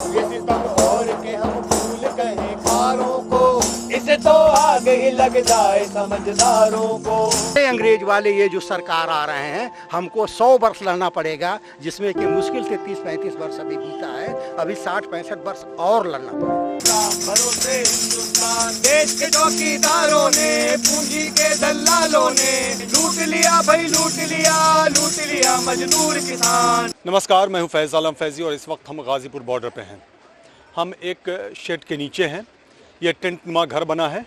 ये सितम और के हम फूल कहें खारों को, इसे तो आग ही लग जाए समझदारों को। अंग्रेज वाले ये जो सरकार आ रहे हैं, हमको 100 वर्ष लड़ना पड़ेगा, जिसमें कि मुश्किल से 30-35 वर्ष अभी बीता है, अभी 60-65 वर्ष और लड़ना पड़ेगा। भरोसे हिंदुस्तान देश के चौकीदारों ने, पूंजी के दलालों ने लूट लिया भाई, लूट लिया मजदूर किसान। नमस्कार, मैं हूं फैज़ आलम फैज़ी और इस वक्त हम गाज़ीपुर बॉर्डर पे हैं। हम एक शेड के नीचे हैं। ये टेंट नुमा घर बना है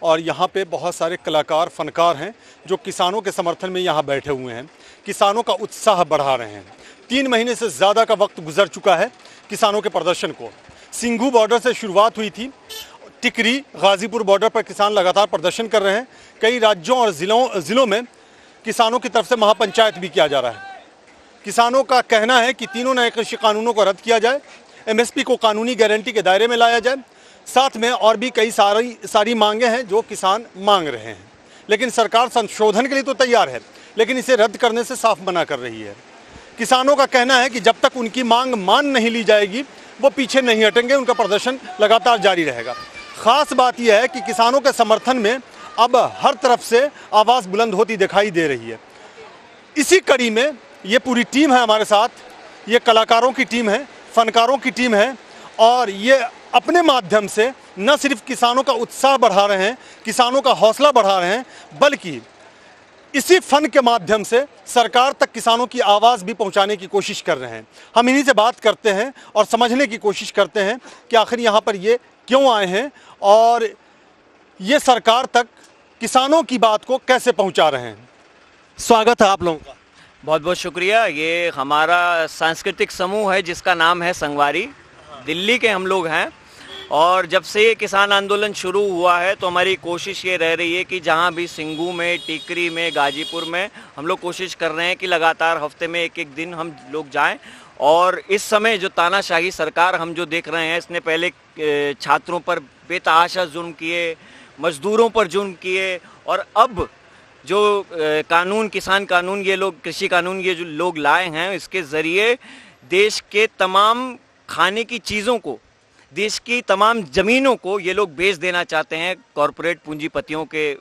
और यहाँ पे बहुत सारे कलाकार फनकार हैं जो किसानों के समर्थन में यहाँ बैठे हुए हैं, किसानों का उत्साह बढ़ा रहे हैं। 3 महीने से ज़्यादा का वक्त गुजर चुका है किसानों के प्रदर्शन को। सिंघू बॉर्डर से शुरुआत हुई थी, टिकरी गाज़ीपुर बॉर्डर पर किसान लगातार प्रदर्शन कर रहे हैं। कई राज्यों और ज़िलों में किसानों की तरफ से महापंचायत भी किया जा रहा है। किसानों का कहना है कि तीनों नए कृषि कानूनों को रद्द किया जाए, एमएसपी को कानूनी गारंटी के दायरे में लाया जाए, साथ में और भी कई सारी मांगे हैं जो किसान मांग रहे हैं। लेकिन सरकार संशोधन के लिए तो तैयार है, लेकिन इसे रद्द करने से साफ मना कर रही है। किसानों का कहना है कि जब तक उनकी मांग मान नहीं ली जाएगी वो पीछे नहीं हटेंगे, उनका प्रदर्शन लगातार जारी रहेगा। ख़ास बात यह है कि किसानों के समर्थन में अब हर तरफ से आवाज़ बुलंद होती दिखाई दे रही है। इसी कड़ी में ये पूरी टीम है हमारे साथ, ये कलाकारों की टीम है, फनकारों की टीम है और ये अपने माध्यम से न सिर्फ किसानों का उत्साह बढ़ा रहे हैं, किसानों का हौसला बढ़ा रहे हैं, बल्कि इसी फन के माध्यम से सरकार तक किसानों की आवाज़ भी पहुंचाने की कोशिश कर रहे हैं। हम इन्हीं से बात करते हैं और समझने की कोशिश करते हैं कि आखिर यहाँ पर ये क्यों आए हैं और ये सरकार तक किसानों की बात को कैसे पहुँचा रहे हैं। स्वागत है आप लोगों का। बहुत बहुत शुक्रिया। ये हमारा सांस्कृतिक समूह है जिसका नाम है संगवारी। दिल्ली के हम लोग हैं और जब से ये किसान आंदोलन शुरू हुआ है तो हमारी कोशिश ये रह रही है कि जहाँ भी सिंघू में, टिकरी में, गाजीपुर में हम लोग कोशिश कर रहे हैं कि लगातार हफ्ते में एक दिन हम लोग जाएं। और इस समय जो तानाशाही सरकार हम जो देख रहे हैं, इसने पहले छात्रों पर बेतहाशा जुल्म किए, मजदूरों पर जुल्म किए और अब जो कानून, किसान कानून, ये लोग कृषि कानून ये जो लोग लाए हैं, इसके ज़रिए देश के तमाम खाने की चीज़ों को, देश की तमाम ज़मीनों को ये लोग बेच देना चाहते हैं, कॉरपोरेट पूंजीपतियों के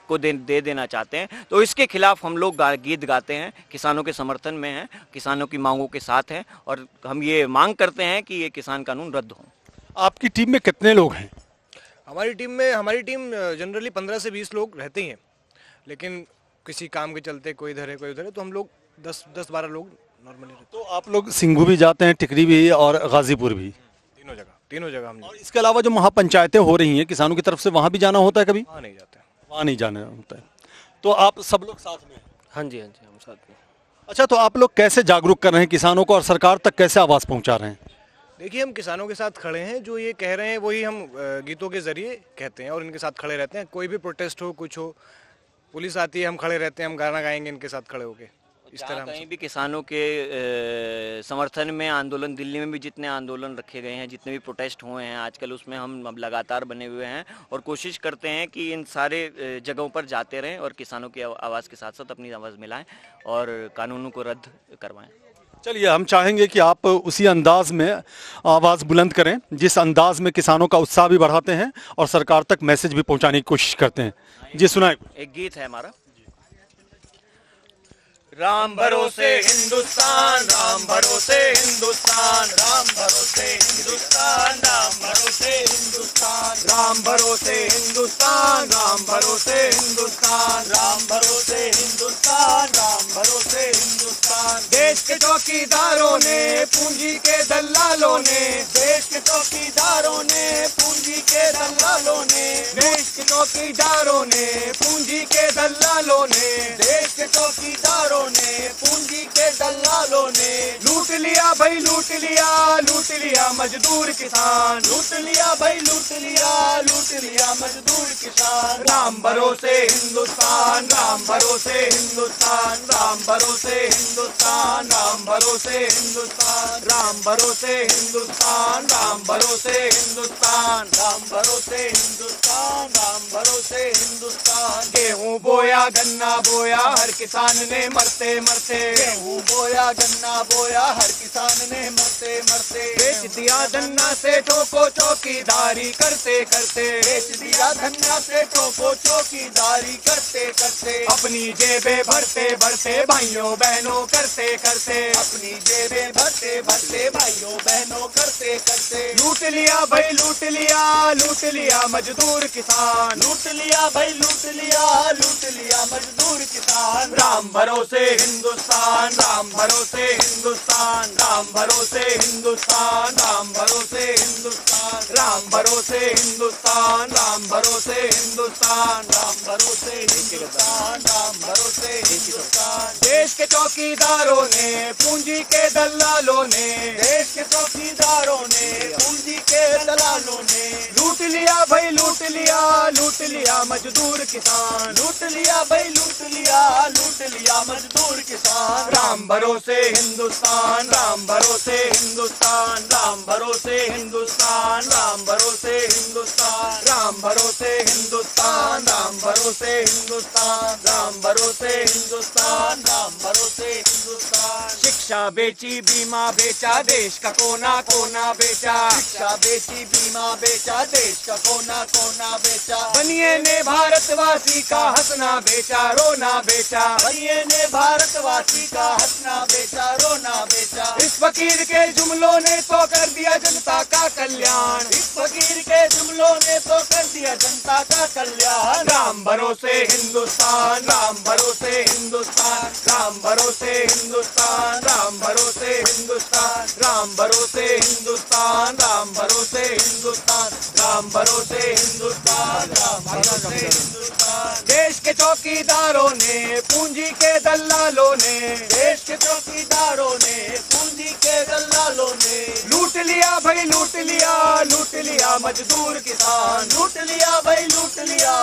को दे देना चाहते हैं। तो इसके खिलाफ हम लोग गीत गाते हैं, किसानों के समर्थन में हैं, किसानों की मांगों के साथ हैं और हम ये मांग करते हैं कि ये किसान कानून रद्द हों। आपकी टीम में कितने लोग हैं? हमारी टीम जनरली 15 से 20 लोग रहते ही हैं, लेकिन किसी काम के चलते कोई इधर है कोई उधर है, तो हम लोग 10-12 लोग नॉर्मली रहते तो आप लोग सिंघू भी जाते हैं, टिकरी भी और गाजीपुर भी? हैं। तीनों जगह हम। और इसके अलावा जो महापंचायतें हो रही हैं किसानों की तरफ से, वहाँ भी जाना होता है कभी? वहाँ नहीं जाते। वहाँ नहीं जाना होता है। तो आप सब लोग साथ में हैं? हाँ जी, हम साथ में। अच्छा, तो आप लोग कैसे जागरूक कर रहे हैं किसानों को और सरकार तक कैसे आवाज़ पहुँचा रहे हैं? देखिए, हम किसानों के साथ खड़े हैं, जो ये कह रहे हैं वही हम गीतों के जरिए कहते हैं और इनके साथ खड़े रहते हैं। कोई भी प्रोटेस्ट हो, कुछ हो, पुलिस आती है, हम खड़े रहते हैं, हम गाना गाएंगे इनके साथ खड़े होके। इस तरह कहीं भी किसानों के समर्थन में आंदोलन, दिल्ली में भी जितने आंदोलन रखे गए हैं, जितने भी प्रोटेस्ट हुए हैं आजकल, उसमें हम अब लगातार बने हुए हैं और कोशिश करते हैं कि इन सारे जगहों पर जाते रहें और किसानों की आवाज़ के साथ साथ अपनी आवाज़ मिलाएं और कानूनों को रद्द करवाएं। चलिए, हम चाहेंगे कि आप उसी अंदाज में आवाज़ बुलंद करें जिस अंदाज में किसानों का उत्साह भी बढ़ाते हैं और सरकार तक मैसेज भी पहुंचाने की कोशिश करते हैं। जी सुनाए। एक गीत है हमारा। राम भरोसे हिंदुस्तान, राम भरोसे हिंदुस्तान, राम भरोसे हिंदुस्तान, राम भरोसे हिंदुस्तान, राम भरोसे हिंदुस्तान, राम भरोसे हिंदुस्तान, राम भरोसे हिंदुस्तान, राम भरोसे हिंदुस्तान। देश के चौकीदारों ने, पूंजी के दलालों ने, देश के चौकीदारों ने, पूंजी के दलालों ने, देश के चौकीदारों ने, पूंजी के दलालों ने, देश के चौकीदारों ने, पूंजी के दलालों ने लूट लिया भाई, लूट लिया मजदूर किसान, लूट लिया भाई, लूट लिया मजदूर किसान। राम भरोसे हिंदुस्तान, राम भरोसे हिंदुस्तान, राम भरोसे हिंदुस्तान, राम भरोसे हिंदुस्तान, राम भरोसे हिंदुस्तान, राम भरोसे हिंदुस्तान, राम भरोसे हिंदुस्तान, राम भरोसे हिंदुस्तान। गेहूं बोया, गन्ना बोया, हर किसान ने मरते मरते, गेहूं बोया, गन्ना बोया, हर किसान ने मरते मरते, बेच दिया धन्ना सेठों को चौकीदारी करते करते, बेच दिया धन्ना सेठों को चौकीदारी करते करते, अपनी जेबें भरते भरते भाइयों बहनों करते करते, अपनी जेबें भरते भरते भाइयों बहनों करते करते, लूट लिया भाई लूट लिया मजदूर किसान, लूट लिया भाई लूट लिया मजदूर किसान। राम भरोसे हिंदुस्तान, राम भरोसे हिंदुस्तान, राम भरोसे हिंदुस्तान, राम भरोसे हिंदुस्तान, राम भरोसे हिंदुस्तान, राम भरोसे हिंदुस्तान, राम भरोसे हिंदुस्तान, राम भरोसे हिंदुस्तान। देश के चौकीदारों ने, पूंजी के दलालों ने, देश के चौकीदारों ने, पूंजी के दलालों ने, लूट लिया भाई लूट लिया मजदूर किसान, लूट लिया भाई लूट लिया मजदूर किसान। राम भरोसे हिंदुस्तान, राम भरोसे हिंदुस्तान, राम भरोसे हिंदुस्तान, राम भरोसे हिंदुस्तान, राम भरोसे हिंदुस्तान, राम भरोसे हिंदुस्तान, राम भरोसे हिंदुस्तान, राम भरोसे हिंदुस्तान। शिक्षा बेची बीमा बेचा, देश का कोना कोना बेचा, शिक्षा बेची बीमा बेचा, देश का कोना कोना बेचा, बनिए ने भारतवासी का हंसना बेचा, रोना बेचा, बनिए ने भारतवासी का हंसना बेचा, रोना बेचा। इस फकीर के जुमलों ने तो कर दिया जनता का कल्याण, इस फकीर के जुमलों ने तो कर दिया जनता का कल्याण। राम भरोसे हिंदुस्तान, राम भरोसे हिंदुस्तान, राम भरोसे हिंदुस्तान, राम भरोसे हिंदुस्तान, राम भरोसे हिंदुस्तान, राम भरोसे हिंदुस्तान, राम भरोसे हिंदुस्तान, राम भरोसे हिंदुस्तान। देश के चौकीदारों ने, पूंजी के दलालों ने, देश के चौकीदारों ने, पूंजी के दलालों ने, लूट लिया भाई लूट लिया मजदूर किसान, लूट लिया भाई लूट लिया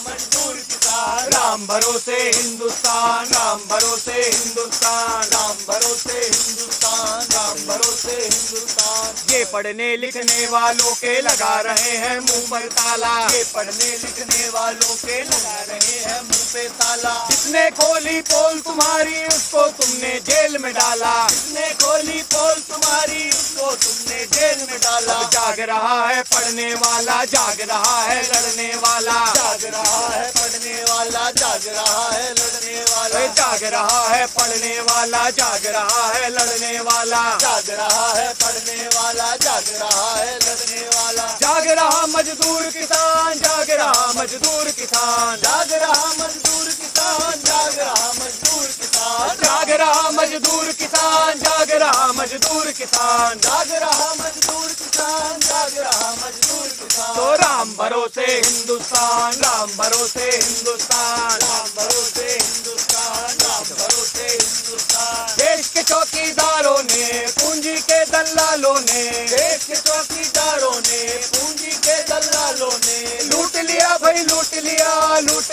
मजदूर किसान। राम भरोसे हिंदुस्तान, राम भरोसे हिंदुस्तान, राम भरोसे हिंदुस्तान, राम भरोसे हिंदुस्तान। ये पढ़ने लिखने वालों के लगा रहे हैं मुंह पर ताला, ये पढ़ने लिखने वालों के लगा रहे हैं मुंह पे ताला। जिसने खोली पोल तुम्हारी उसको तुमने जेल में डाला, जिसने खोली पोल तुम्हारी उसको तुमने जेल में डाला। जाग रहा है पढ़ने वाला, जाग रहा है लड़ने वाला, जाग रहा है पढ़ने वाला, जाग रहा है लड़ने वाला, जाग रहा है पढ़ने वाला, जाग रहा है लड़ने वाला, जाग रहा है पढ़ने वाला, जाग रहा है लड़ने वाला। जाग रहा मजदूर किसान, जाग रहा मजदूर किसान, जाग रहा मजदूर किसान, जाग रहा मजदूर किसान, जाग रहा मजदूर किसान, जाग रहा मजदूर किसान, जाग रहा मजदूर किसान, जाग रहा मजदूर किसान। तो राम भरोसे हिंदुस्तान, राम भरोसे हिंदुस्तान, राम भरोसे हिंदुस्तान, राम भरोसे हिंदुस्तान। देश के चौकीदारों ने, पूंजी के दलालों ने, देश के चौकीदारों ने, पूंजी के दलालों ने, लूट लिया भाई लूट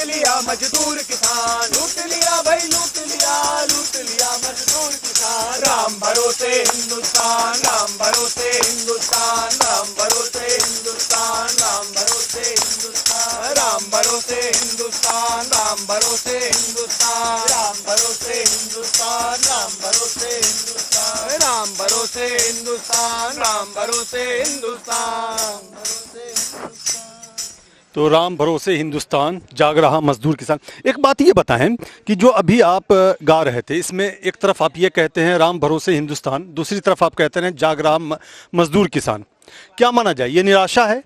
लिया मजदूर किसान, लूट लिया भाई लूट लिया मजदूर किसान। राम भरोसे हिंदुस्तान, राम भरोसे हिंदुस्तान, राम भरोसे हिंदुस्तान, राम भरोसे हिंदुस्तान, राम भरोसे हिंदुस्तान, राम भरोसे हिंदुस्तान, राम भरोसे हिंदुस्तान, राम भरोसे हिंदुस्तान, राम भरोसे हिंदुस्तान, राम भरोसे हिंदुस्तान। तो राम भरोसे हिंदुस्तान, जाग रहा मजदूर किसान। एक बात ये बताएं कि जो अभी आप गा रहे थे, इसमें एक तरफ आप ये कहते हैं राम भरोसे हिंदुस्तान, दूसरी तरफ आप कहते हैं जाग रहा मजदूर किसान। क्या माना जाए, ये निराशा है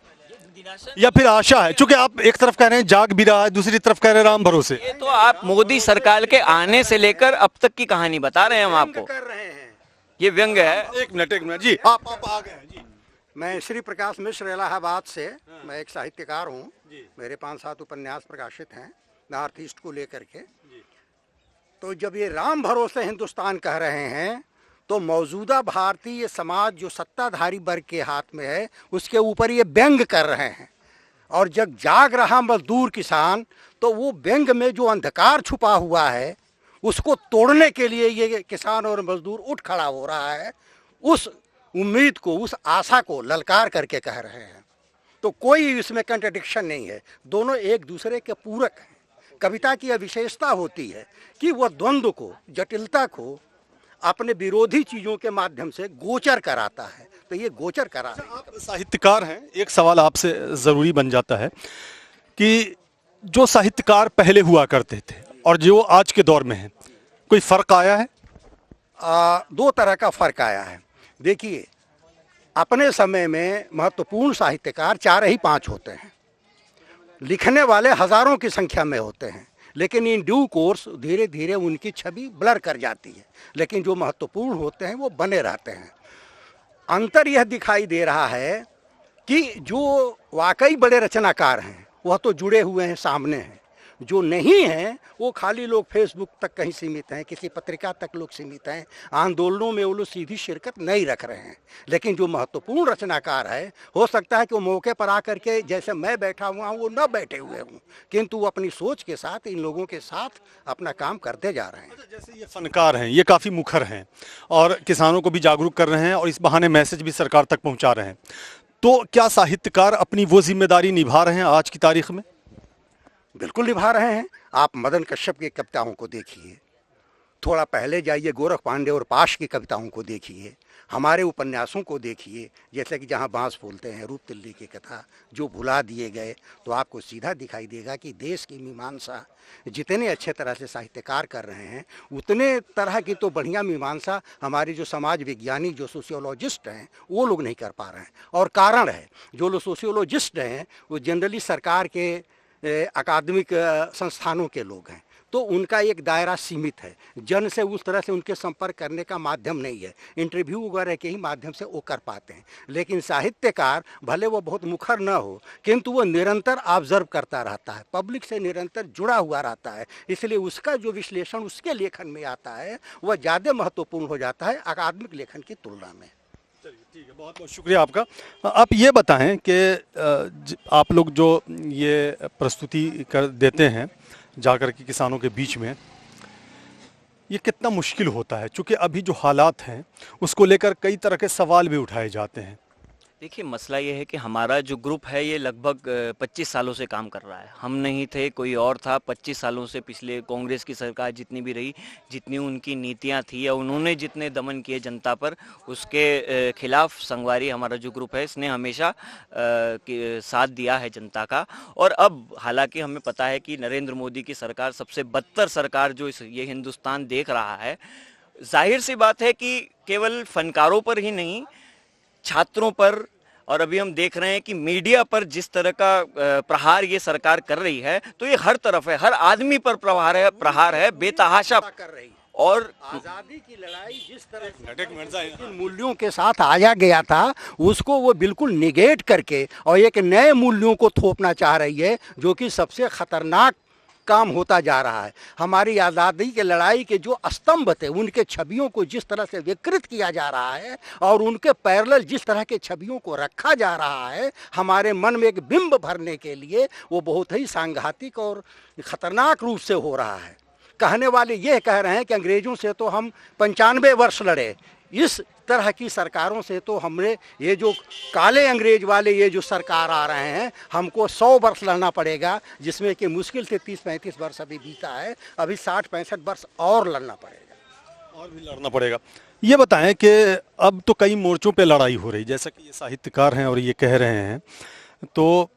या फिर आशा है? चूंकि आप एक तरफ कह रहे हैं जाग भी रहा है, दूसरी तरफ कह रहे हैं राम भरोसे। ये तो आप मोदी सरकार के आने से लेकर अब तक की कहानी बता रहे हैं हम आपको, कर रहे हैं। ये व्यंग है। एक मिनट जी, आप आ गए हैं जी। मैं श्री प्रकाश मिश्र इलाहाबाद से, मैं एक साहित्यकार हूँ। मेरे 5-7 उपन्यास प्रकाशित हैं नॉर्थ ईस्ट को लेकर के। तो जब ये राम भरोसे हिंदुस्तान कह रहे हैं तो मौजूदा भारतीय समाज जो सत्ताधारी वर्ग के हाथ में है उसके ऊपर ये व्यंग कर रहे हैं। और जब जाग रहा मजदूर किसान, तो वो व्यंग में जो अंधकार छुपा हुआ है उसको तोड़ने के लिए ये किसान और मजदूर उठ खड़ा हो रहा है। उस उम्मीद को, उस आशा को ललकार करके कह रहे हैं। तो कोई इसमें कंट्रडिक्शन नहीं है, दोनों एक दूसरे के पूरक हैं। कविता की यह विशेषता होती है कि वह द्वंद्व को, जटिलता को अपने विरोधी चीजों के माध्यम से गोचर कराता है। तो ये गोचर करा है। आप साहित्यकार हैं, एक सवाल आपसे ज़रूरी बन जाता है कि जो साहित्यकार पहले हुआ करते थे और जो आज के दौर में हैं, कोई फ़र्क आया है? दो तरह का फर्क आया है। देखिए, अपने समय में महत्वपूर्ण साहित्यकार 4 ही 5 होते हैं, लिखने वाले हजारों की संख्या में होते हैं, लेकिन इन ड्यू कोर्स धीरे धीरे उनकी छवि ब्लर कर जाती है, लेकिन जो महत्वपूर्ण होते हैं वो बने रहते हैं। अंतर यह दिखाई दे रहा है कि जो वाकई बड़े रचनाकार हैं वह तो जुड़े हुए हैं, सामने हैं। जो नहीं हैं वो खाली लोग फेसबुक तक कहीं सीमित हैं, किसी पत्रिका तक लोग सीमित हैं, आंदोलनों में वो लोग सीधी शिरकत नहीं रख रहे हैं। लेकिन जो महत्वपूर्ण रचनाकार है, हो सकता है कि वो मौके पर आकर के जैसे मैं बैठा हुआ हूँ वो न बैठे हुए हूँ, किंतु वो अपनी सोच के साथ इन लोगों के साथ अपना काम करते जा रहे हैं। जैसे ये फनकार हैं, ये काफ़ी मुखर हैं और किसानों को भी जागरूक कर रहे हैं और इस बहाने मैसेज भी सरकार तक पहुँचा रहे हैं, तो क्या साहित्यकार अपनी वो जिम्मेदारी निभा रहे हैं आज की तारीख में? बिल्कुल निभा रहे हैं। आप मदन कश्यप की कविताओं को देखिए, थोड़ा पहले जाइए गोरख पांडे और पाश की कविताओं को देखिए, हमारे उपन्यासों को देखिए, जैसे कि जहाँ बांस फूलते हैं, रूप तिल्ली की कथा, जो भुला दिए गए, तो आपको सीधा दिखाई देगा कि देश की मीमांसा जितने अच्छे तरह से साहित्यकार कर रहे हैं, उतने तरह की तो बढ़िया मीमांसा हमारे जो समाज विज्ञानी, जो सोशियोलॉजिस्ट हैं, वो लोग नहीं कर पा रहे हैं। और कारण है, जो लोग सोशियोलॉजिस्ट हैं वो जनरली सरकार के अकादमिक संस्थानों के लोग हैं, तो उनका एक दायरा सीमित है, जन से उस तरह से उनके संपर्क करने का माध्यम नहीं है, इंटरव्यू वगैरह के ही माध्यम से वो कर पाते हैं। लेकिन साहित्यकार भले वो बहुत मुखर न हो, किंतु वो निरंतर ऑब्जर्व करता रहता है, पब्लिक से निरंतर जुड़ा हुआ रहता है, इसलिए उसका जो विश्लेषण उसके लेखन में आता है वह ज़्यादा महत्वपूर्ण हो जाता है अकादमिक लेखन की तुलना में। ठीक है, बहुत बहुत शुक्रिया आपका। आप ये बताएं कि आप लोग जो ये प्रस्तुति कर देते हैं जाकर के किसानों के बीच में, ये कितना मुश्किल होता है? चूँकि अभी जो हालात हैं उसको लेकर कई तरह के सवाल भी उठाए जाते हैं। देखिए, मसला ये है कि हमारा जो ग्रुप है ये लगभग 25 सालों से काम कर रहा है। हम नहीं थे, कोई और था। 25 सालों से पिछले कांग्रेस की सरकार जितनी भी रही, जितनी उनकी नीतियां थी या उन्होंने जितने दमन किए जनता पर, उसके खिलाफ संगवारी हमारा जो ग्रुप है इसने हमेशा साथ दिया है जनता का। और अब हालांकि हमें पता है कि नरेंद्र मोदी की सरकार सबसे बदतर सरकार जो ये हिंदुस्तान देख रहा है। जाहिर सी बात है कि केवल फनकारों पर ही नहीं, छात्रों पर, और अभी हम देख रहे हैं कि मीडिया पर जिस तरह का प्रहार ये सरकार कर रही है, तो ये हर तरफ है, हर आदमी पर प्रहार है बेतहाशा कर रही है। और आज़ादी की लड़ाई जिस तरह से मूल्यों के साथ आया गया था, उसको वो बिल्कुल निगेट करके और एक नए मूल्यों को थोपना चाह रही है, जो कि सबसे खतरनाक काम होता जा रहा है। हमारी आज़ादी की लड़ाई के जो स्तंभ थे, उनके छवियों को जिस तरह से विकृत किया जा रहा है और उनके पैरेलल जिस तरह के छवियों को रखा जा रहा है हमारे मन में एक बिंब भरने के लिए, वो बहुत ही सांघातिक और ख़तरनाक रूप से हो रहा है। कहने वाले ये कह रहे हैं कि अंग्रेज़ों से तो हम 95 वर्ष लड़े, इस तरह की सरकारों से तो हमने, ये जो काले अंग्रेज वाले ये जो सरकार आ रहे हैं, हमको 100 वर्ष लड़ना पड़ेगा, जिसमें कि मुश्किल से 30-35 वर्ष अभी बीता है, अभी 60-65 वर्ष और लड़ना पड़ेगा, और भी लड़ना पड़ेगा। ये बताएं कि अब तो कई मोर्चों पे लड़ाई हो रही, जैसा कि ये साहित्यकार हैं और ये कह रहे हैं, तो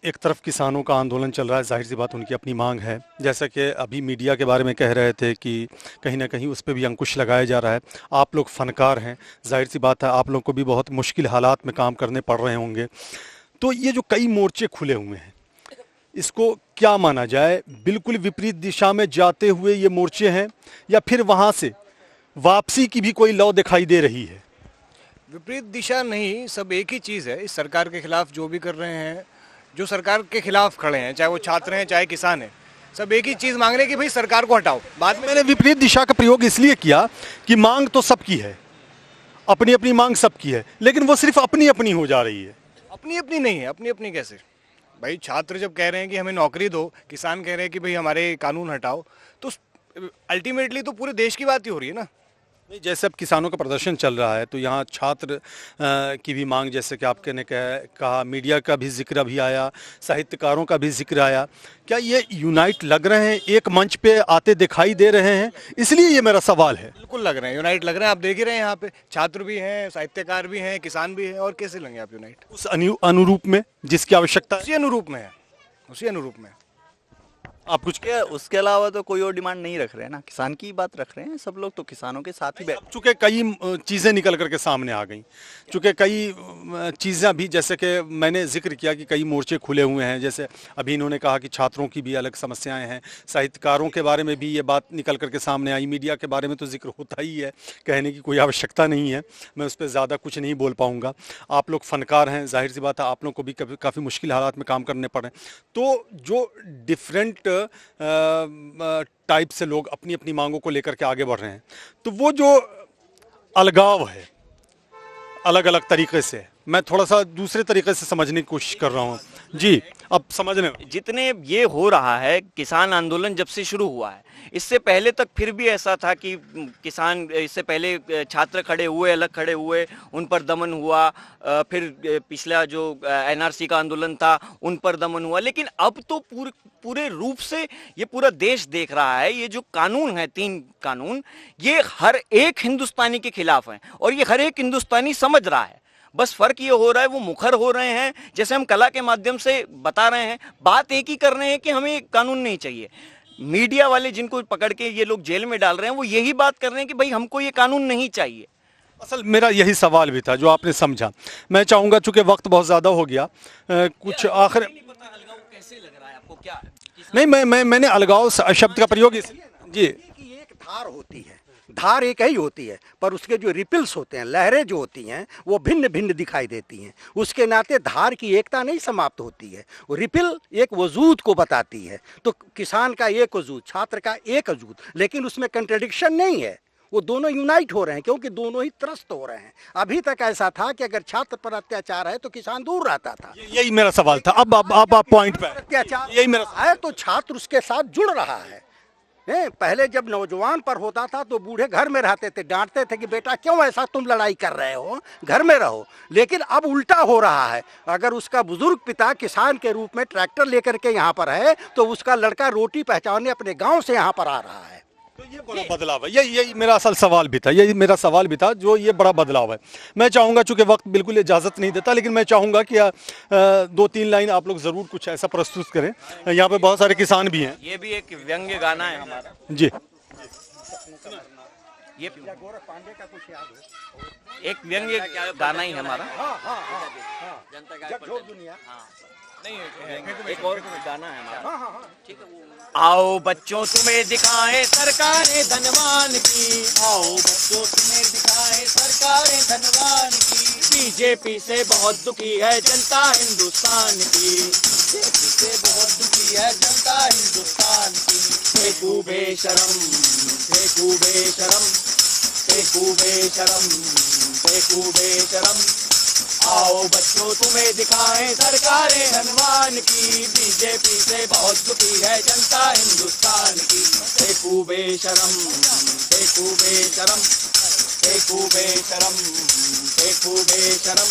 एक तरफ किसानों का आंदोलन चल रहा है, जाहिर सी बात उनकी अपनी मांग है, जैसा कि अभी मीडिया के बारे में कह रहे थे कि कहीं ना कहीं उस पर भी अंकुश लगाया जा रहा है। आप लोग फनकार हैं, जाहिर सी बात है आप लोग को भी बहुत मुश्किल हालात में काम करने पड़ रहे होंगे, तो ये जो कई मोर्चे खुले हुए हैं, इसको क्या माना जाए? बिल्कुल विपरीत दिशा में जाते हुए ये मोर्चे हैं या फिर वहाँ से वापसी की भी कोई लौ दिखाई दे रही है? विपरीत दिशा नहीं, सब एक ही चीज़ है। इस सरकार के खिलाफ जो भी कर रहे हैं, जो सरकार के खिलाफ खड़े हैं, चाहे वो छात्र हैं चाहे किसान हैं, सब एक ही चीज़ मांग रहे हैं कि भाई सरकार को हटाओ। बाद में मैंने विपरीत दिशा का प्रयोग इसलिए किया कि मांग तो सबकी है, अपनी अपनी मांग सबकी है, लेकिन वो सिर्फ अपनी अपनी हो जा रही है। अपनी अपनी नहीं है। अपनी अपनी कैसे भाई? छात्र जब कह रहे हैं कि हमें नौकरी दो, किसान कह रहे हैं कि भाई हमारे कानून हटाओ, तो अल्टीमेटली तो पूरे देश की बात ही हो रही है ना। नहीं, जैसे अब किसानों का प्रदर्शन चल रहा है तो यहाँ छात्र की भी मांग, जैसे कि आपने कहा, मीडिया का भी जिक्र अभी आया, साहित्यकारों का भी जिक्र आया। क्या ये यूनाइट लग रहे हैं, एक मंच पे आते दिखाई दे रहे हैं? इसलिए ये मेरा सवाल है। बिल्कुल लग रहे हैं, यूनाइट लग रहे हैं। आप देख ही रहे हैं यहाँ पे छात्र भी हैं, साहित्यकार भी हैं, किसान भी हैं, और कैसे लेंगे आप यूनाइट? उस अनुरूप में जिसकी आवश्यकता है, उसी अनुरूप में है, उसी अनुरूप में। आप कुछ उसके अलावा तो कोई और डिमांड नहीं रख रहे हैं ना, किसान की बात रख रहे हैं सब लोग, तो किसानों के साथ ही बैठ। चूँकि कई चीज़ें निकल करके सामने आ गई, चूँकि कई चीज़ें भी, जैसे कि मैंने जिक्र किया कि कई मोर्चे खुले हुए हैं, जैसे अभी इन्होंने कहा कि छात्रों की भी अलग समस्याएं हैं, साहित्यकारों के बारे में भी ये बात निकल करके सामने आई, मीडिया के बारे में तो जिक्र होता ही है, कहने की कोई आवश्यकता नहीं है, मैं उस पर ज़्यादा कुछ नहीं बोल पाऊँगा। आप लोग फनकार हैं, जाहिर सी बात है आप लोग को भी काफ़ी मुश्किल हालात में काम करने पड़े। तो जो डिफरेंट टाइप से लोग अपनी अपनी मांगों को लेकर के आगे बढ़ रहे हैं, तो वो जो अलगाव है अलग अलग तरीके से, मैं थोड़ा सा दूसरे तरीके से समझने की कोशिश कर रहा हूँ। जी, अब समझने जितने ये हो रहा है, किसान आंदोलन जब से शुरू हुआ है, इससे पहले तक फिर भी ऐसा था कि किसान, इससे पहले छात्र खड़े हुए, अलग खड़े हुए, उन पर दमन हुआ, फिर पिछला जो एनआरसी का आंदोलन था उन पर दमन हुआ, लेकिन अब तो पूरे रूप से ये पूरा देश देख रहा है, ये जो कानून है, 3 कानून, ये हर एक हिंदुस्तानी के खिलाफ हैं और ये हर एक हिंदुस्तानी समझ रहा है। बस फर्क ये हो रहा है, वो मुखर हो रहे हैं, जैसे हम कला के माध्यम से बता रहे हैं, बात एक ही कर रहे हैं कि हमें कानून नहीं चाहिए। मीडिया वाले जिनको पकड़ के ये लोग जेल में डाल रहे हैं, वो यही बात कर रहे हैं कि भाई हमको ये कानून नहीं चाहिए। असल मेरा यही सवाल भी था जो आपने समझा। मैं चाहूँगा, चूँकि वक्त बहुत ज़्यादा हो गया, कुछ आखिर कैसे लग रहा है आपको? क्या नहीं, मैंने अलगाव शब्द का प्रयोग जी, कि एक धार होती है, धार एक ही होती है, पर उसके जो रिपल्स होते हैं, लहरें जो होती हैं, वो भिन्न भिन्न दिखाई देती हैं। उसके नाते धार की एकता नहीं समाप्त होती है, वो रिपल एक वजूद को बताती है। तो किसान का एक वजूद, छात्र का एक वजूद, लेकिन उसमें कंट्रडिक्शन नहीं है, वो दोनों यूनाइट हो रहे हैं क्योंकि दोनों ही त्रस्त हो रहे हैं। अभी तक ऐसा था कि अगर छात्र पर अत्याचार है तो किसान दूर रहता था। यही मेरा सवाल था। अब आप पॉइंट पे, अत्याचार यही मेरा है तो छात्र उसके साथ जुड़ रहा है। पहले जब नौजवान पर होता था तो बूढ़े घर में रहते थे, डांटते थे कि बेटा क्यों ऐसा तुम लड़ाई कर रहे हो, घर में रहो। लेकिन अब उल्टा हो रहा है, अगर उसका बुजुर्ग पिता किसान के रूप में ट्रैक्टर लेकर के यहाँ पर है तो उसका लड़का रोटी पहचानने अपने गांव से यहाँ पर आ रहा है। तो ये बड़ा बदलाव है। यही मेरा असल सवाल भी था, यही मेरा सवाल भी था, जो ये बड़ा बदलाव है। मैं चाहूँगा, चूँकि वक्त बिल्कुल इजाज़त नहीं देता, लेकिन मैं चाहूँगा कि 2-3 लाइन आप लोग ज़रूर कुछ ऐसा प्रस्तुत करें। यहाँ पे बहुत सारे किसान भी हैं। ये भी एक व्यंग्य गाना है हमारा। जी, ये एक व्यंग्य गाना ही है हमारा। जनता नहीं, एक और गाना है हमारा। ठीक है, आओ बच्चों तुम्हें दिखाएं सरकारें धनवान की, आओ बच्चों तुम्हें दिखाएं सरकारें धनवान की। बीजेपी से बहुत दुखी है जनता हिंदुस्तान की, बीजेपी से बहुत दुखी है जनता हिंदुस्तान की। फेंकू बेशरम, फेंकू बेशरम, फेंकू बेशरम, फेंकू बेशरम। आओ बच्चों तुम्हें दिखाएं सरकारें धनवान की, बीजेपी से बहुत दुखी है जनता हिंदुस्तान की। फेंकू बेशरम, फेंकू बेशरम, फेंकू बेशरम, फेंकू बेशरम।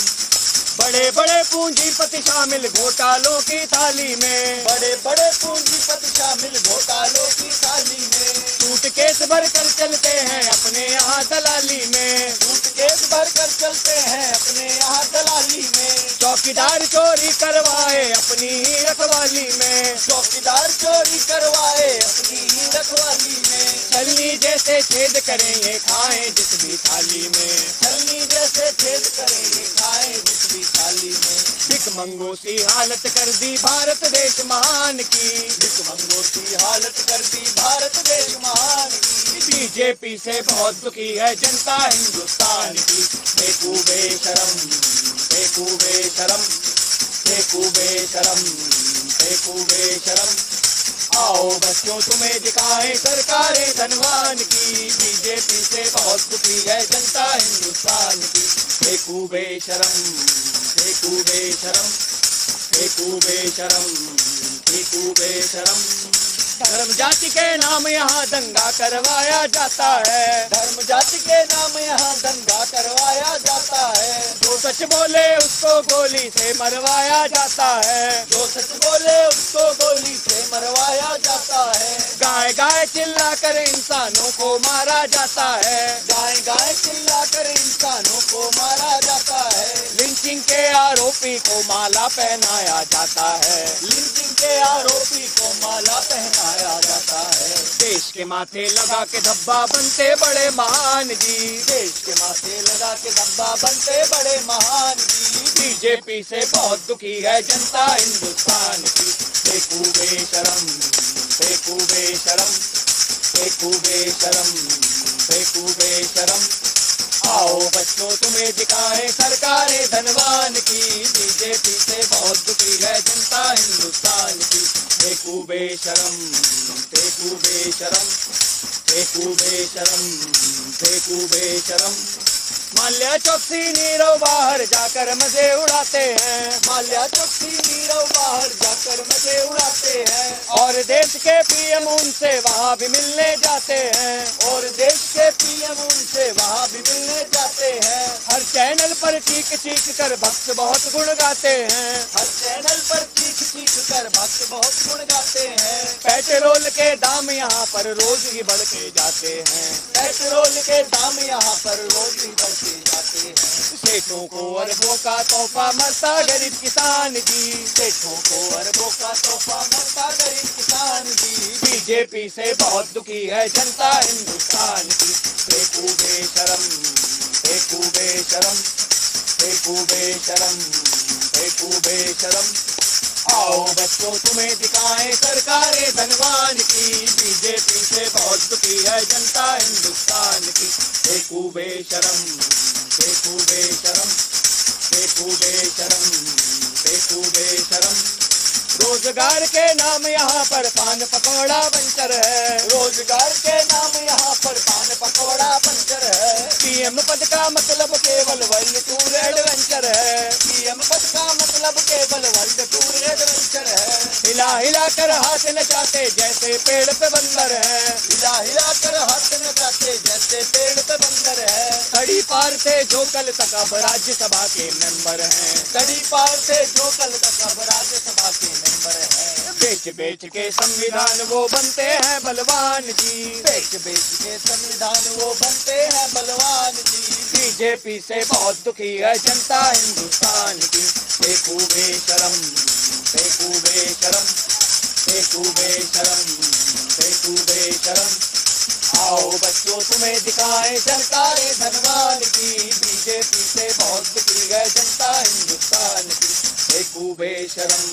बड़े बड़े पूंजीपति शामिल घोटालों की थाली में, बड़े बड़े पूंजीपति शामिल घोटालों की थाली में। सूटकेस भर कर चलते हैं अपने यहाँ दलाली में, सूटकेस भर कर चलते हैं अपने यहाँ दलाली में। चौकीदार चोरी करवाए अपनी ही रखवाली में, चौकीदार चोरी करवाए अपनी ही रखवाली में। छलनी जैसे छेद करेंगे खाएं जिस भी थाली में, छलनी जैसे छेद करेंगे खाएं जिस भी थाली में। भिखमंगों सी हालत कर दी भारत देश महान की, भिखमंगों सी हालत कर दी भारत देश महान की। बीजेपी से बहुत दुखी है जनता हिंदुस्तान की। फेंकू बेशरम, फेंकू बेशरम, फेंकू बेशरम, फेंकू बेशरम। आओ बच्चों तुम्हें दिखाएं सरकारें धनवान की, बीजेपी से बहुत दुखी है जनता हिंदुस्तान की। फेंकू बेशरम, फेंकू बेशरम, फेंकू बेशरम, फेंकू बेशरम। धर्म जाति के नाम यहाँ दंगा करवाया जाता है, धर्म जाति के नाम यहाँ दंगा करवाया जाता है। जो सच बोले उसको गोली से मरवाया जाता है, जो सच बोले उसको गोली से मरवाया जाता है। गाय गाय चिल्ला कर इंसानों को मारा जाता है, गाय गाय चिल्ला कर इंसानों को मारा जाता है। लिंचिंग के आरोपी को माला पहनाया जाता है, लिंचिंग के आरोपी को माला पहनाया जाता है। देश के माथे लगा के धब्बा बनते बड़े महान जी, देश के माथे लगा के धब्बा बनते बड़े महान जी। बीजेपी से बहुत दुखी है जनता हिंदुस्तान की। फेंकू बेशरम, फेंकू बेशरम, फेंकू बेशरम, फेंकू बेशरम। आओ बच्चों तुम्हें दिखाएं सरकारें धनवान की। बीजेपी से बहुत दुखी है जनता हिंदुस्तान की। फेंकू बेशरम, फेंकू बेशरम, फेंकू बेशरम, फेंकू बेशरम। माल्या चौकसी नीरव बाहर जाकर मजे उड़ाते हैं, माल्या चौकसी नीरव बाहर जाकर मजे उड़ाते हैं। और देश के पीएम उनसे वहाँ भी मिलने जाते हैं, और देश के पीएम उनसे वहाँ भी मिलने जाते हैं। हर चैनल पर चीख चीख कर भक्त बहुत गुण गाते हैं, हर चैनल पर चीख चीख कर भक्त बहुत गुण गाते हैं। पेट्रोल के दाम यहाँ पर रोज ही बढ़ के जाते हैं, पेट्रोल के दाम यहाँ पर रोज ही बढ़ जाते हैं। सेठों को अरबों का तोहफा मरता गरीब किसान जी, सेठों को अरबों का तोहफा मरता गरीब किसान जी। बीजेपी से बहुत दुखी है जनता हिंदुस्तान की। फेंकू बेशरम, फेंकू बेशरम, फेंकू बेशरम, फेंकू बेशरम। आओ बच्चों तुम्हें दिखाएं सरकारें धनवान की। बीजेपी से बहुत दुखी है जनता हिंदुस्तान की। फेंकू बेशरम, फेंकू बेशरम, फेंकू बेशरम, फेंकू बेशरम। रोजगार के नाम यहाँ पर पान पकौड़ा पंचर है, रोजगार के नाम यहाँ पर पान पकौड़ा पंचर है। पीएम पद का मतलब केवल वर्ल्ड टूर एडवेंचर है, पीएम पद का मतलब केवल वर्ल्ड टूर एडवेंचर है। हिला हिला कर हाथ नचाते जैसे पेड़ पे बंदर है, हिला हिला कर हाथ नचाते जैसे पेड़ पे बंदर है। कड़ी पार थे जो कल तक अब राज्यसभा के मेंबर हैं, कड़ी पार थे जो कल तक अब राज्यसभा के मेंबर हैं। बेच बेच के संविधान वो बनते हैं बलवान जी, बेच बेच के संविधान वो बनते हैं बलवान जी। बीजेपी से बहुत दुखी है जनता हिंदुस्तान की। फेंकू बेशरम, फेंकू बेशरम, फेंकू बेशरम, फेंकू बेशरम। आओ बच्चों तुम्हें दिखाएं सरकारें धनवान की। बीजेपी से बहुत दुखी है जनता हिंदुस्तान की। फेंकू बेशरम,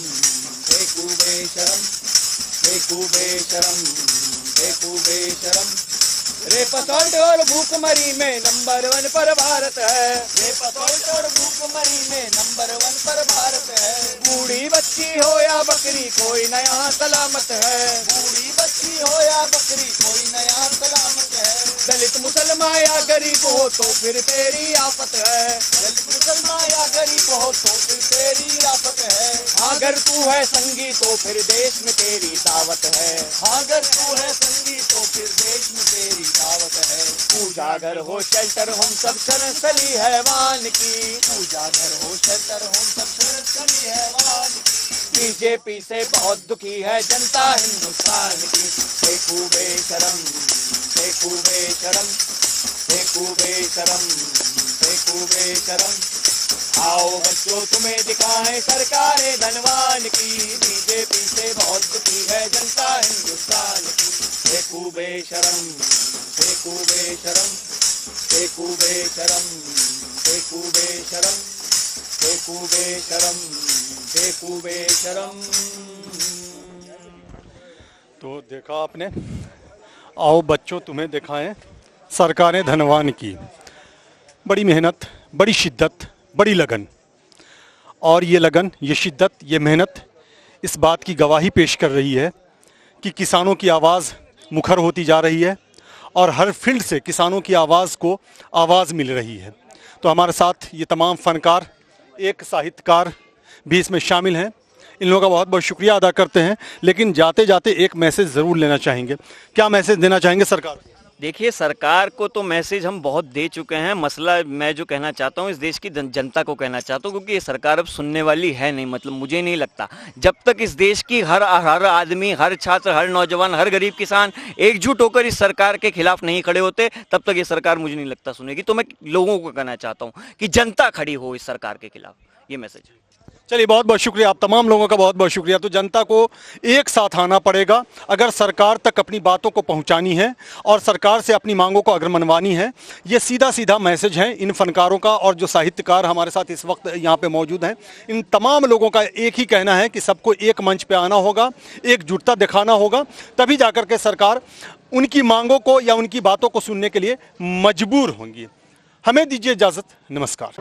फेंकू बेशरम, फेंकू बेशरम, फेंकू बेशरम। रेप असॉल्ट और भूखमरी में नंबर 1 पर भारत है, रेप असॉल्ट और भूखमरी में नंबर 1 पर भारत है। बूढ़ी बच्ची हो या बकरी कोई नया सलामत है, बूढ़ी बच्ची हो या बकरी कोई नया सलामत है। दलित मुसलमान या गरीब हो तो फिर तेरी आफत है, दलित मुसलमान या गरीब हो तो फिर तेरी आफत है। अगर तू है संगी तो फिर देश में तेरी दावत है, अगर तू है संगी तो फिर देश में तेरी दावत है। पूजा घर हो शेल्टर होम सब शरणस्थली हैवान की, पूजा घर हो शेल्टर होम सब शरणस्थली हैवान की। बीजेपी से बहुत दुखी है जनता हिंदुस्तान की। फेंकू बेशरम, फेंकू बेशरम, फेंकू बेशरम, फेंकू बेशरम। आओ बच्चों तुम्हें दिखाएं सरकारें धनवान की। बीजेपी से बहुत दुखी है जनता हिंदुस्तान की। फेंकू बेशरम, फेंकू बेशरम, फेंकू बेशरम, फेंकू बेशरम, फेंकू बेशरम, फेंकू बेशरम। तो देखा आपने। आओ बच्चों तुम्हें दिखाएं सरकारें धनवान की। बड़ी मेहनत, बड़ी शिद्दत, बड़ी लगन, और ये लगन, ये शिद्दत, ये मेहनत इस बात की गवाही पेश कर रही है कि किसानों की आवाज़ मुखर होती जा रही है और हर फील्ड से किसानों की आवाज़ को आवाज़ मिल रही है। तो हमारे साथ ये तमाम फ़नकार, एक साहित्यकार भी इसमें शामिल हैं। इन लोगों का बहुत बहुत शुक्रिया अदा करते हैं, लेकिन जाते जाते एक मैसेज ज़रूर लेना चाहेंगे। क्या मैसेज देना चाहेंगे सरकार को? देखिए, सरकार को तो मैसेज हम बहुत दे चुके हैं। मसला मैं जो कहना चाहता हूँ इस देश की जनता को कहना चाहता हूँ, क्योंकि ये सरकार अब सुनने वाली है नहीं। मतलब मुझे नहीं लगता जब तक इस देश की हर आदमी, हर छात्र, हर नौजवान, हर गरीब किसान एकजुट होकर इस सरकार के खिलाफ नहीं खड़े होते, तब तक ये सरकार मुझे नहीं लगता सुनेगी। तो मैं लोगों को कहना चाहता हूँ कि जनता खड़ी हो इस सरकार के खिलाफ, ये मैसेज। चलिए, बहुत बहुत शुक्रिया, आप तमाम लोगों का बहुत बहुत शुक्रिया। तो जनता को एक साथ आना पड़ेगा अगर सरकार तक अपनी बातों को पहुंचानी है और सरकार से अपनी मांगों को अगर मनवानी है। ये सीधा सीधा मैसेज है इन फनकारों का, और जो साहित्यकार हमारे साथ इस वक्त यहाँ पे मौजूद हैं, इन तमाम लोगों का एक ही कहना है कि सबको एक मंच पे आना होगा, एकजुटता दिखाना होगा, तभी जाकर के सरकार उनकी मांगों को या उनकी बातों को सुनने के लिए मजबूर होंगी। हमें दीजिए इजाज़त, नमस्कार।